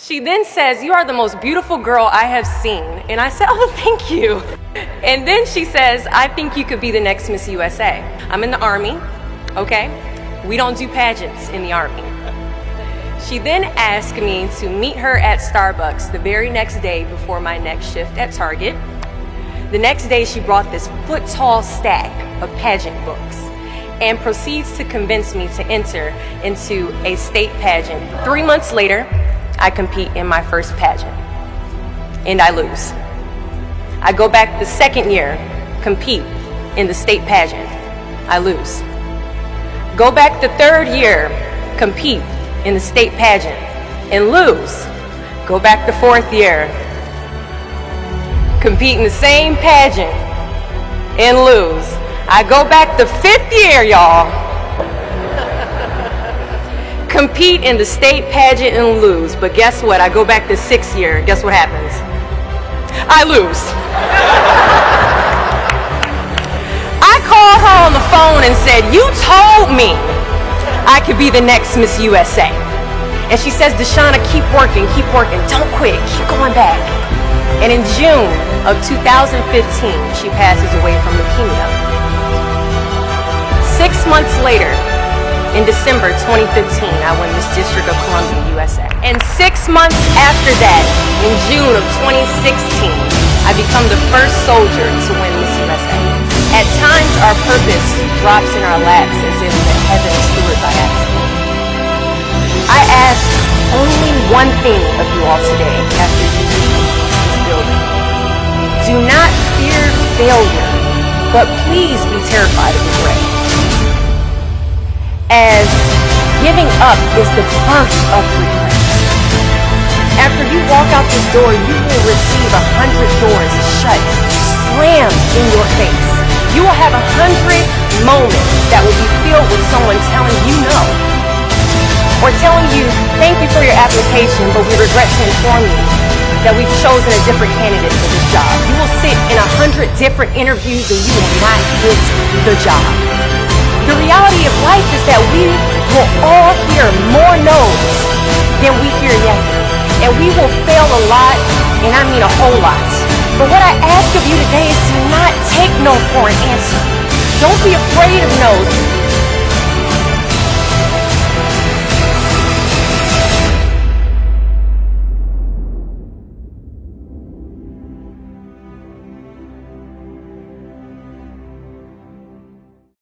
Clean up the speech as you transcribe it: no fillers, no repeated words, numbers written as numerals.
She then says, "You are the most beautiful girl I have seen." And I said, "Oh, thank you." And then she says, "I think you could be the next Miss USA." I'm in the Army, okay? We don't do pageants in the Army. She then asked me to meet her at Starbucks the very next day before my next shift at Target. The next day, she brought this foot-tall stack of pageant books and proceeds to convince me to enter into a state pageant. 3 months later, I compete in my first pageant, and I lose. I go back the second year, compete in the state pageant. I lose. Go back the third year, compete in the state pageant, and lose. Go back the fourth year, compete in the same pageant, and lose. I go back the fifth year, y'all, compete in the state pageant and lose. But guess what? I go back the sixth year. Guess what happens? I lose. I called her on the phone and said, "You told me I could be the next Miss USA." And she says, "Deshauna, keep working, don't quit, keep going back." And in June of 2015, she passes away from leukemia. 6 months later, in December 2015, I won Miss District of Columbia, USA. And 6 months after that, in June of 2016, I become the first soldier to win Miss USA. At times, our purpose drops in our laps as if the heavens threw it by accident. I ask only one thing of you all today after you leave this building. Do not fear failure, but please be terrified of regret. As giving up is the birth of regret. After you walk out this door, you will receive 100 doors shut, slammed in your face. You will have 100 moments that will be filled with someone telling you no, or telling you, "Thank you for your application, but we regret to inform you that we've chosen a different candidate for this job." You will sit in 100 different interviews and you will not get the job. The reality of life is that we will all hear more no's than we hear yeses. And we will fail a lot, and I mean a whole lot. But what I ask of you today is to not take no for an answer. Don't be afraid of no's.